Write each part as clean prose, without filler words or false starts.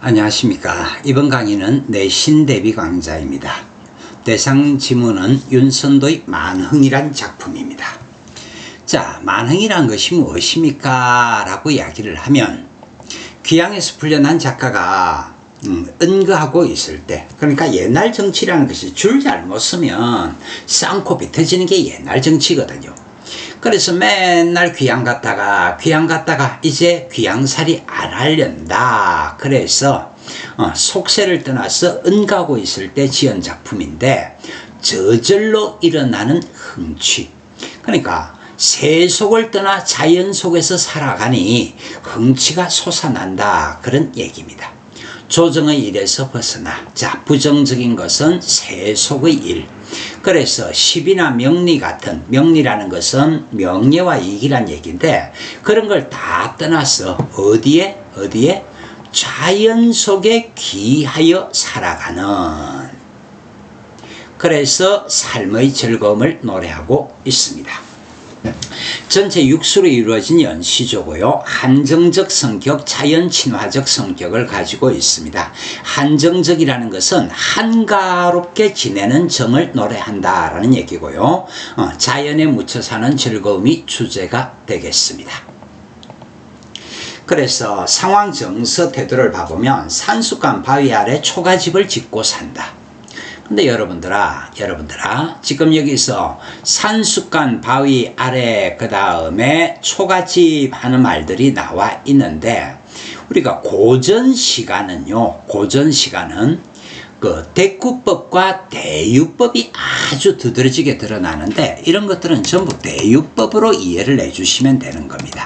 안녕하십니까. 이번 강의는 내신 대비 강좌입니다. 대상 지문은 윤선도의 만흥이란 작품입니다. 자, 만흥이란 것이 무엇입니까? 라고 이야기를 하면 귀향에서 풀려난 작가가 은거하고 있을 때, 그러니까 옛날 정치라는 것이 줄 잘못 쓰면 쌍코비 터지는 게 옛날 정치거든요. 그래서 맨날 귀향 갔다가 이제 귀향살이 안 하련다. 그래서 속세를 떠나서 은가고 있을 때 지은 작품인데, 저절로 일어나는 흥취, 그러니까 세속을 떠나 자연 속에서 살아가니 흥취가 솟아난다, 그런 얘기입니다. 조정의 일에서 벗어나, 자, 부정적인 것은 세속의 일. 그래서 시비나 명리 같은, 명리라는 것은 명예와 이익이란 얘기인데, 그런 걸 다 떠나서 어디에 자연 속에 귀하여 살아가는, 그래서 삶의 즐거움을 노래하고 있습니다. 전체 육수로 이루어진 연시조고요. 한정적 성격, 자연 친화적 성격을 가지고 있습니다. 한정적이라는 것은 한가롭게 지내는 정을 노래한다라는 얘기고요. 자연에 묻혀 사는 즐거움이 주제가 되겠습니다. 그래서 상황 정서 태도를 봐보면 산수간 바위 아래 초가집을 짓고 산다. 근데 여러분들아, 지금 여기서 산수간 바위 아래 그 다음에 초가집 하는 말들이 나와 있는데, 우리가 고전 시간은 그 대구법과 대유법이 아주 두드러지게 드러나는데, 이런 것들은 전부 대유법으로 이해를 해주시면 되는 겁니다.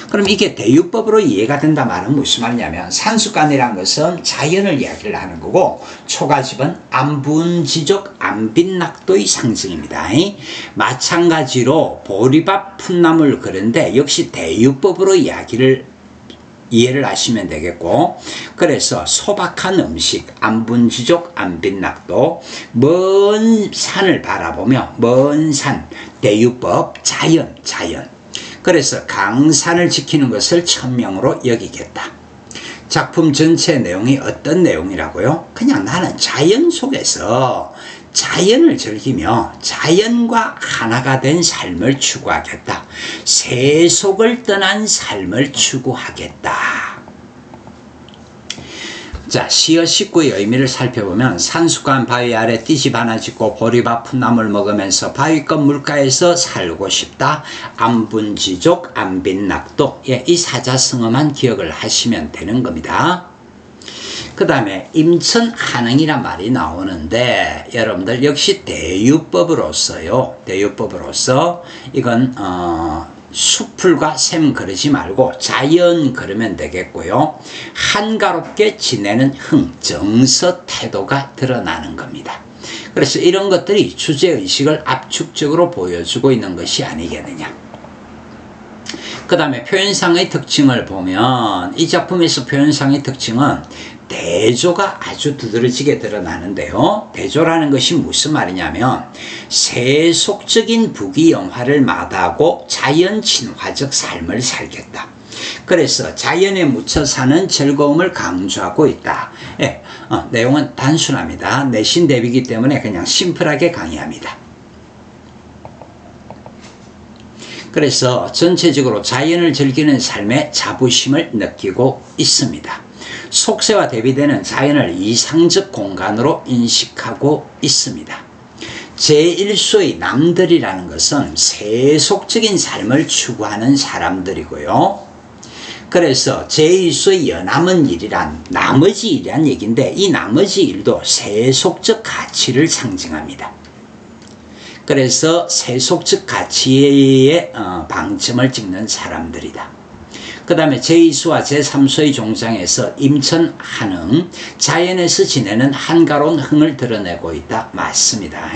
그럼 이게 대유법으로 이해가 된다 말은 무슨 말이냐면, 산수간이라는 것은 자연을 이야기를 하는 거고, 초가집은 안분지족 안빈낙도의 상징입니다. 마찬가지로 보리밥 풋나물, 그런데 역시 대유법으로 이해를 하시면 되겠고, 그래서 소박한 음식, 안분지족 안빈낙도, 먼 산을 바라보며, 먼 산, 대유법, 자연. 그래서 강산을 지키는 것을 천명으로 여기겠다. 작품 전체 내용이 어떤 내용이라고요? 그냥 나는 자연 속에서 자연을 즐기며 자연과 하나가 된 삶을 추구하겠다. 세속을 떠난 삶을 추구하겠다. 자, 시어 19의 의미를 살펴보면, 산수간 바위 아래 띠집 하나 짓고 보리밥 풋나물 먹으면서 바위끝 물가에서 살고 싶다. 안분지족 안빈낙도. 이 사자성어만 기억을 하시면 되는 겁니다. 그 다음에 임천 한흥이란 말이 나오는데, 여러분들 역시 대유법으로서 이건 수풀과 샘 그러지 말고 자연 그러면 되겠고요. 한가롭게 지내는 정서 태도가 드러나는 겁니다. 그래서 이런 것들이 주제의식을 압축적으로 보여주고 있는 것이 아니겠느냐. 그 다음에 표현상의 특징을 보면, 이 작품에서 표현상의 특징은 대조가 아주 두드러지게 드러나는데요. 대조라는 것이 무슨 말이냐면, 세속적인 부귀영화를 마다하고 자연 친화적 삶을 살겠다. 그래서 자연에 묻혀 사는 즐거움을 강조하고 있다. 내용은 단순합니다. 내신 대비이기 때문에 그냥 심플하게 강의합니다. 그래서 전체적으로 자연을 즐기는 삶에 자부심을 느끼고 있습니다. 속세와 대비되는 자연을 이상적 공간으로 인식하고 있습니다. 제1수의 남들이라는 것은 세속적인 삶을 추구하는 사람들이고요. 그래서 제2수의 여남은 일이란 나머지 일이란 얘기인데, 이 나머지 일도 세속적 가치를 상징합니다. 그래서 세속적 가치에 방점을 찍는 사람들이다. 그 다음에 제2수와 제3수의 종장에서 임천 한흥, 자연에서 지내는 한가로운 흥을 드러내고 있다. 맞습니다.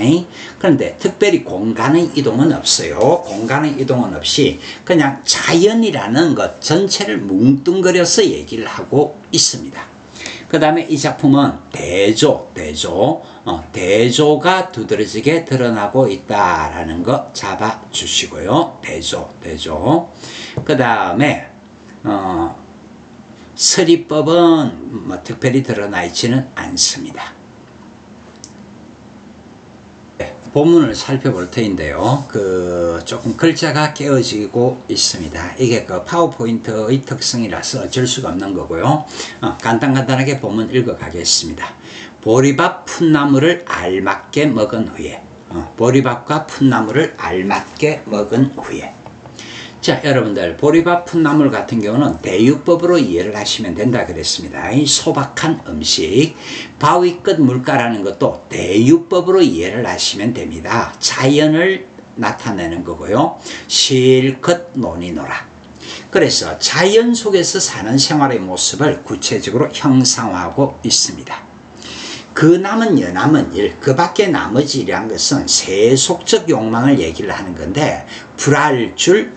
그런데 특별히 공간의 이동은 없어요. 공간의 이동은 없이 그냥 자연이라는 것 전체를 뭉뚱그려서 얘기를 하고 있습니다. 그 다음에 이 작품은 대조가 두드러지게 드러나고 있다라는 거 잡아주시고요. 대조. 그 다음에 서리법은 뭐 특별히 드러나 있지는 않습니다. 본문을 살펴볼 터인데요. 조금 글자가 깨어지고 있습니다. 이게 파워포인트의 특성이라서 어쩔 수가 없는 거고요. 간단하게 본문 읽어 가겠습니다. 보리밥 풋나물을 알맞게 먹은 후에, 보리밥과 풋나물을 알맞게 먹은 후에. 자, 여러분들, 보리밥 풋나물 같은 경우는 대유법으로 이해를 하시면 된다 그랬습니다. 이 소박한 음식, 바위 끝 물가라는 것도 대유법으로 이해를 하시면 됩니다. 자연을 나타내는 거고요. 실컷 논이노라. 그래서 자연 속에서 사는 생활의 모습을 구체적으로 형상화하고 있습니다. 그 남은 여남은 일, 그 밖에 나머지 일이란 것은 세속적 욕망을 얘기를 하는 건데, 불할 줄,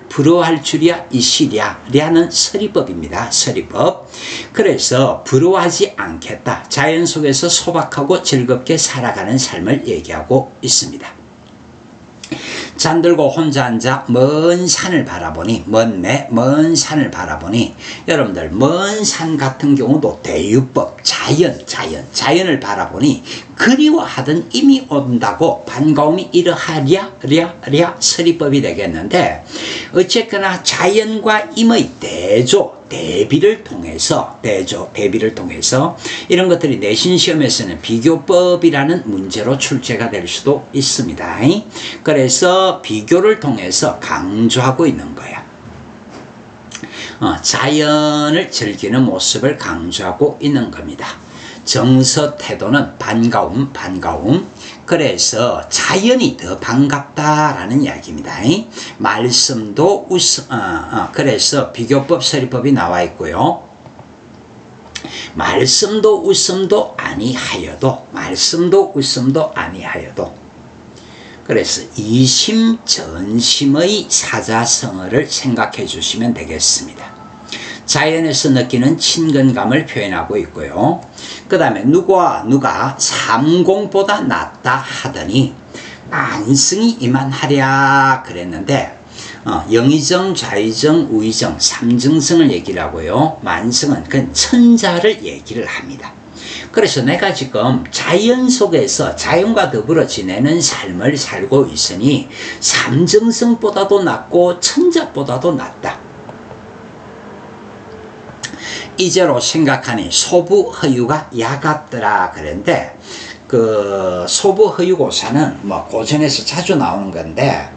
부러워할 줄이야 이시랴 랴는 서리법입니다. 서리법. 그래서 부러워하지 않겠다. 자연 속에서 소박하고 즐겁게 살아가는 삶을 얘기하고 있습니다. 잠들고 혼자 앉아 먼 산을 바라보니, 먼 산을 바라보니, 여러분들, 먼 산 같은 경우도 대유법, 자연을 바라보니, 그리워하던 이미 온다고 반가움이 이러하랴, 서리법이 되겠는데, 어쨌거나 자연과 임의 대비를 통해서 이런 것들이 내신 시험에서는 비교법이라는 문제로 출제가 될 수도 있습니다. 그래서 비교를 통해서 강조하고 있는 거야. 자연을 즐기는 모습을 강조하고 있는 겁니다. 정서 태도는 반가움. 그래서 자연이 더 반갑다라는 이야기입니다. 말씀도 그래서 비교법, 서리법이 나와 있고요. 말씀도 웃음도 아니하여도, 그래서 이심전심의 사자성어를 생각해 주시면 되겠습니다. 자연에서 느끼는 친근감을 표현하고 있고요. 그 다음에 누가 삼공보다 낫다 하더니 만승이 이만하랴 그랬는데, 영의정, 좌의정, 우의정, 삼증성을 얘기를 하고요. 만승은 그 천자를 얘기를 합니다. 그래서 내가 지금 자연 속에서 자연과 더불어 지내는 삶을 살고 있으니 삼증성보다도 낫고 천자보다도 낫다. 이제로 생각하니 소부허유가 야같더라 그랬는데, 소부허유고사는 뭐 고전에서 자주 나오는 건데,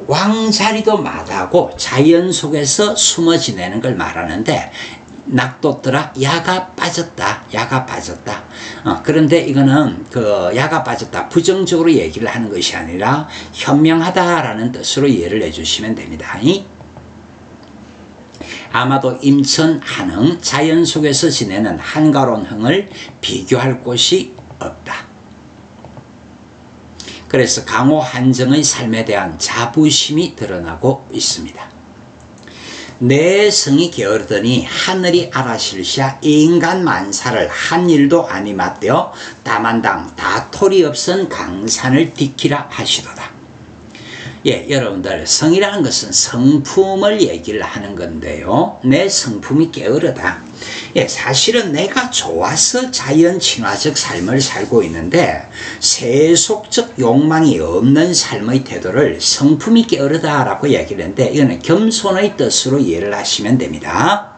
왕자리도 마다하고 자연 속에서 숨어 지내는 걸 말하는데, 낙돋더라, 야가 빠졌다. 그런데 이거는 야가 빠졌다, 부정적으로 얘기를 하는 것이 아니라 현명하다라는 뜻으로 이해를 해주시면 됩니다. 아마도 임천 한흥, 자연 속에서 지내는 한가로운 흥을 비교할 곳이 없다. 그래서 강호 한정의 삶에 대한 자부심이 드러나고 있습니다. 내 성이 게으르더니 하늘이 알아실시야 인간 만사를 한 일도 아니맞되어 다만당 다토리 없은 강산을 디키라 하시도다. 예, 여러분들, 성이라는 것은 성품을 얘기를 하는 건데요. 내 성품이 게으르다. 예, 사실은 내가 좋아서 자연 친화적 삶을 살고 있는데 세속적 욕망이 없는 삶의 태도를 성품이 게으르다라고 얘기를 했는데, 이거는 겸손의 뜻으로 이해를 하시면 됩니다.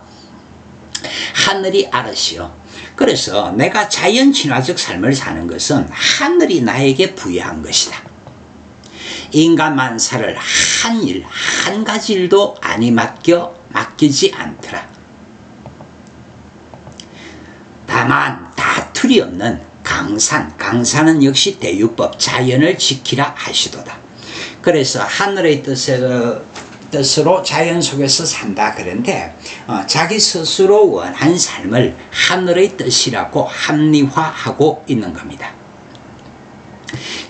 하늘이 알으시오. 그래서 내가 자연 친화적 삶을 사는 것은 하늘이 나에게 부여한 것이다. 인간 만사를 한 가지 일도 아니 맡기지 않더라. 다만 다툴이 없는 강산은 역시 대유법, 자연을 지키라 하시도다. 그래서 하늘의 뜻으로 자연 속에서 산다 그런데, 자기 스스로 원한 삶을 하늘의 뜻이라고 합리화하고 있는 겁니다.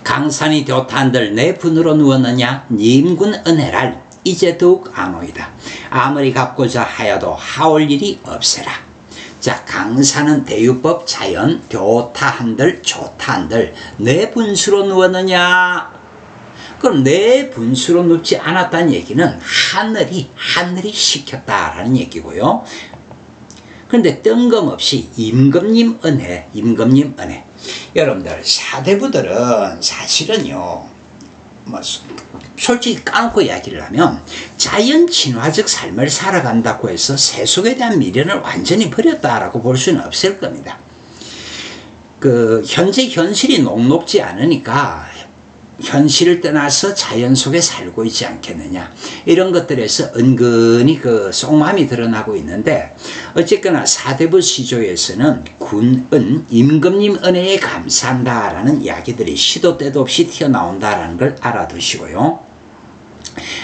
강산이 되었단들 내 분으로 누웠느냐, 님군 은혜랄 이제 더욱 안오이다. 아무리 갚고자 하여도 하올 일이 없으라. 자, 강산은 대유법, 자연, 좋다한들 내 분수로 누웠느냐. 그럼 내 분수로 눕지 않았다는 얘기는 하늘이 시켰다라는 얘기고요. 그런데 뜬금없이 임금님 은혜. 여러분들 사대부들은 사실은요, 뭐 솔직히 까놓고 이야기를 하면 자연 친화적 삶을 살아간다고 해서 세속에 대한 미련을 완전히 버렸다라고 볼 수는 없을 겁니다. 현재 현실이 녹록지 않으니까 현실을 떠나서 자연 속에 살고 있지 않겠느냐, 이런 것들에서 은근히 속마음이 드러나고 있는데, 어쨌거나 사대부 시조에서는 군은 임금님 은혜에 감사한다라는 이야기들이 시도 때도 없이 튀어나온다라는 걸 알아두시고요.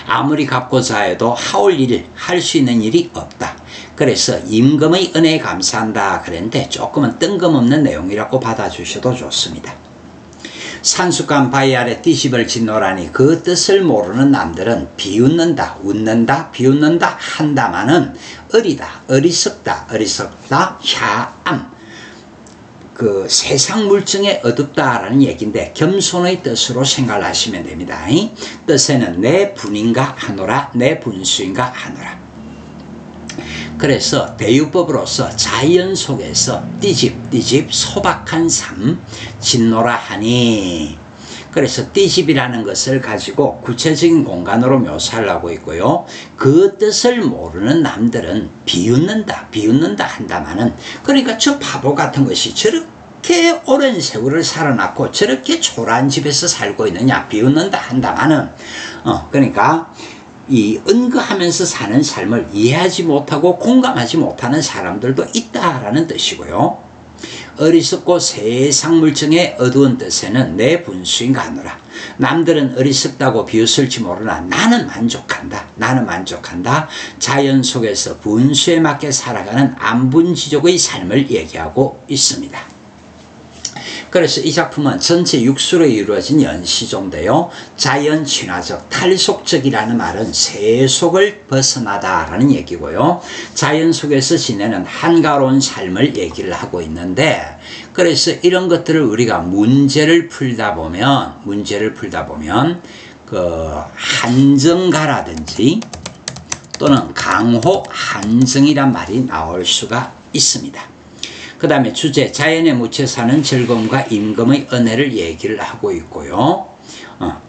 아무리 갚고자 해도 할 수 있는 일이 없다. 그래서 임금의 은혜에 감사한다 그랬는데 조금은 뜬금없는 내용이라고 받아주셔도 좋습니다. 산수간 바위 아래 띠십을 짓노라니 그 뜻을 모르는 남들은 비웃는다, 웃는다, 비웃는다 한다마는 어리석다, 샤암, 세상 물증에 어둡다라는 얘기인데 겸손의 뜻으로 생각을 하시면 됩니다. 뜻에는 내 분인가 하노라, 내 분수인가 하노라. 그래서 대유법으로서 자연 속에서 띠집 소박한 삶 짓노라 하니, 그래서 띠집이라는 것을 가지고 구체적인 공간으로 묘사를 하고 있고요. 그 뜻을 모르는 남들은 비웃는다 한다마는, 그러니까 저 바보 같은 것이 저렇게 오랜 세월을 살아났고 저렇게 초라한 집에서 살고 있느냐, 비웃는다 한다마는, 그러니까 이 은거하면서 사는 삶을 이해하지 못하고 공감하지 못하는 사람들도 있다라는 뜻이고요. 어리석고 세상 물정의 어두운 뜻에는 내 분수인가 하노라. 남들은 어리석다고 비웃을지 모르나 나는 만족한다. 자연 속에서 분수에 맞게 살아가는 안분지족의 삶을 얘기하고 있습니다. 그래서 이 작품은 전체 육수로 이루어진 연시조인데요. 자연 친화적, 탈속적이라는 말은 세속을 벗어나다라는 얘기고요. 자연 속에서 지내는 한가로운 삶을 얘기를 하고 있는데, 그래서 이런 것들을 우리가 문제를 풀다 보면 한정가라든지 또는 강호 한정이란 말이 나올 수가 있습니다. 그 다음에 주제, 자연에 묻혀 사는 즐거움과 임금의 은혜를 얘기를 하고 있고요.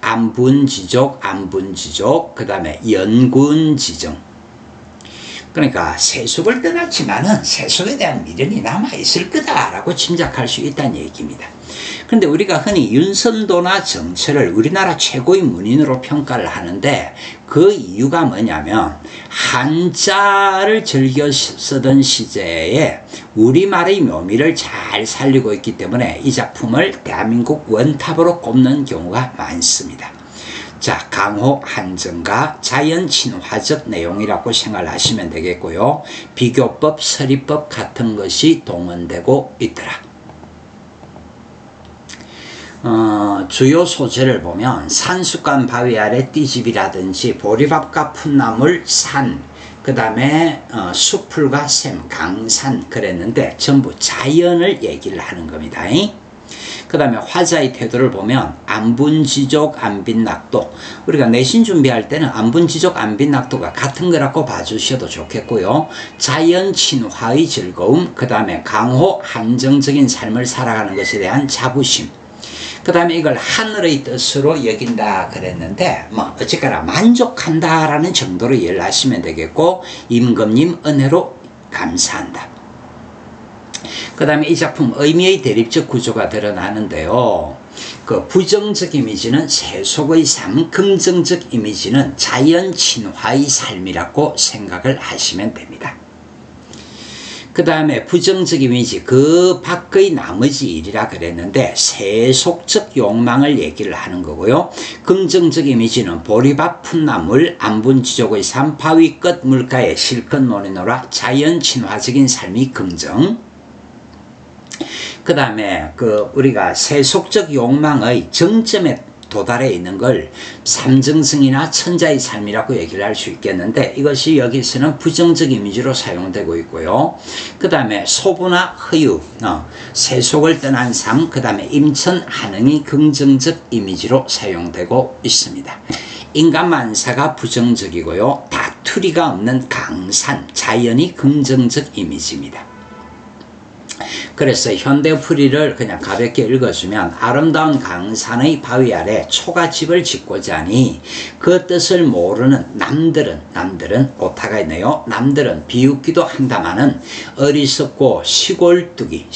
안분지족, 그 다음에 연군지정. 그러니까 세속을 떠났지만은 세속에 대한 미련이 남아있을 거다라고 짐작할 수 있다는 얘기입니다. 그런데 우리가 흔히 윤선도나 정철을 우리나라 최고의 문인으로 평가를 하는데, 그 이유가 뭐냐면 한자를 즐겨 쓰던 시대에 우리말의 묘미를 잘 살리고 있기 때문에 이 작품을 대한민국 원탑으로 꼽는 경우가 많습니다. 자, 강호 한정가, 자연 친화적 내용이라고 생각을 하시면 되겠고요. 비교법, 서리법 같은 것이 동원되고 있더라. 주요 소재를 보면 산수간 바위 아래 띠집이라든지 보리밥과 풋나물, 산, 그 다음에 수풀과 샘, 강산 그랬는데 전부 자연을 얘기를 하는 겁니다. 그 다음에 화자의 태도를 보면 안분지족, 안빈낙도. 우리가 내신 준비할 때는 안분지족, 안빈낙도가 같은 거라고 봐주셔도 좋겠고요. 자연 친화의 즐거움, 그 다음에 강호 한정적인 삶을 살아가는 것에 대한 자부심, 그 다음에 이걸 하늘의 뜻으로 여긴다 그랬는데, 어쨌거나 만족한다라는 정도로 이해를 하시면 되겠고, 임금님 은혜로 감사한다. 그 다음에 이 작품 의미의 대립적 구조가 드러나는데요. 부정적 이미지는 세속의 삶, 긍정적 이미지는 자연 친화의 삶이라고 생각을 하시면 됩니다. 그 다음에 부정적 이미지, 그 밖의 나머지 일이라 그랬는데 세속적 욕망을 얘기를 하는 거고요. 긍정적 이미지는 보리밥, 풋나물, 안분지족의 삶, 바위 끝 물가에 실컷 노래노라 자연 친화적인 삶이 긍정. 그 다음에 우리가 세속적 욕망의 정점에 도달해 있는 걸 삼정승이나 천자의 삶이라고 얘기를 할 수 있겠는데, 이것이 여기서는 부정적 이미지로 사용되고 있고요. 그 다음에 소부나 허유, 세속을 떠난 삶, 그 다음에 임천, 한응이 긍정적 이미지로 사용되고 있습니다. 인간 만사가 부정적이고요. 다투리가 없는 강산, 자연이 긍정적 이미지입니다. 그래서 현대풀이를 그냥 가볍게 읽어주면 아름다운 강산의 바위 아래 초가집을 짓고자 하니 그 뜻을 모르는 남들은 오타가 있네요. 남들은 비웃기도 한다마는 어리석고 시골뚜기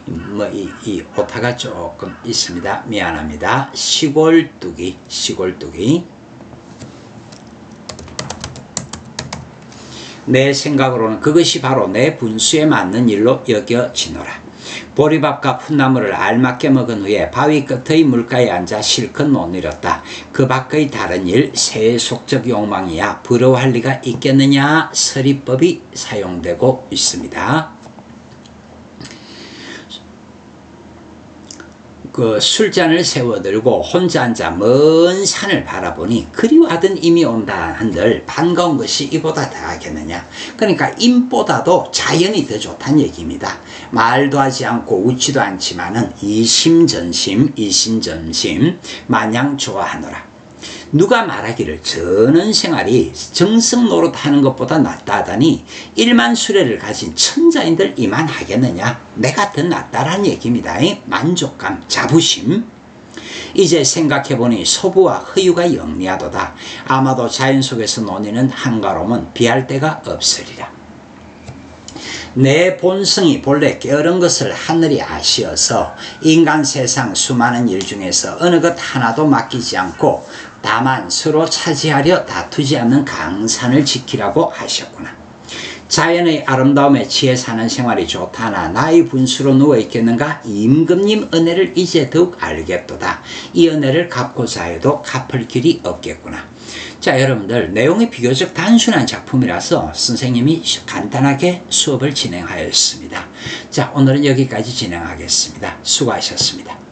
뭐 이 오타가 조금 있습니다. 미안합니다. 시골뚜기 내 생각으로는 그것이 바로 내 분수에 맞는 일로 여겨지노라. 보리밥과 풋나물을 알맞게 먹은 후에 바위 끝의 물가에 앉아 실컷 논이렸다. 그 밖의 다른 일, 세속적 욕망이야 부러워할 리가 있겠느냐. 서리법이 사용되고 있습니다. 그 술잔을 세워들고 혼자 앉아 먼 산을 바라보니 그리워하던 임이 온다 한들 반가운 것이 이보다 더하겠느냐. 그러니까 임보다도 자연이 더 좋다는 얘기입니다. 말도 하지 않고 웃지도 않지만은 이심전심 마냥 좋아하노라. 누가 말하기를 저는 생활이 정성 노릇하는 것보다 낫다 하다니 일만 수레를 가진 천자인들 이만하겠느냐. 내가 더 낫다라는 얘기입니다. 만족감, 자부심. 이제 생각해보니 소부와 허유가 영리하도다. 아마도 자연 속에서 논의는 한가로움은 비할 데가 없으리라. 내 본성이 본래 게으른 것을 하늘이 아시어서 인간 세상 수많은 일 중에서 어느 것 하나도 맡기지 않고 다만 서로 차지하려 다투지 않는 강산을 지키라고 하셨구나. 자연의 아름다움에 취해 사는 생활이 좋다나 나의 분수로 누워있겠는가. 임금님 은혜를 이제 더욱 알겠도다. 이 은혜를 갚고자 해도 갚을 길이 없겠구나. 자, 여러분들, 내용이 비교적 단순한 작품이라서 선생님이 간단하게 수업을 진행하였습니다. 자, 오늘은 여기까지 진행하겠습니다. 수고하셨습니다.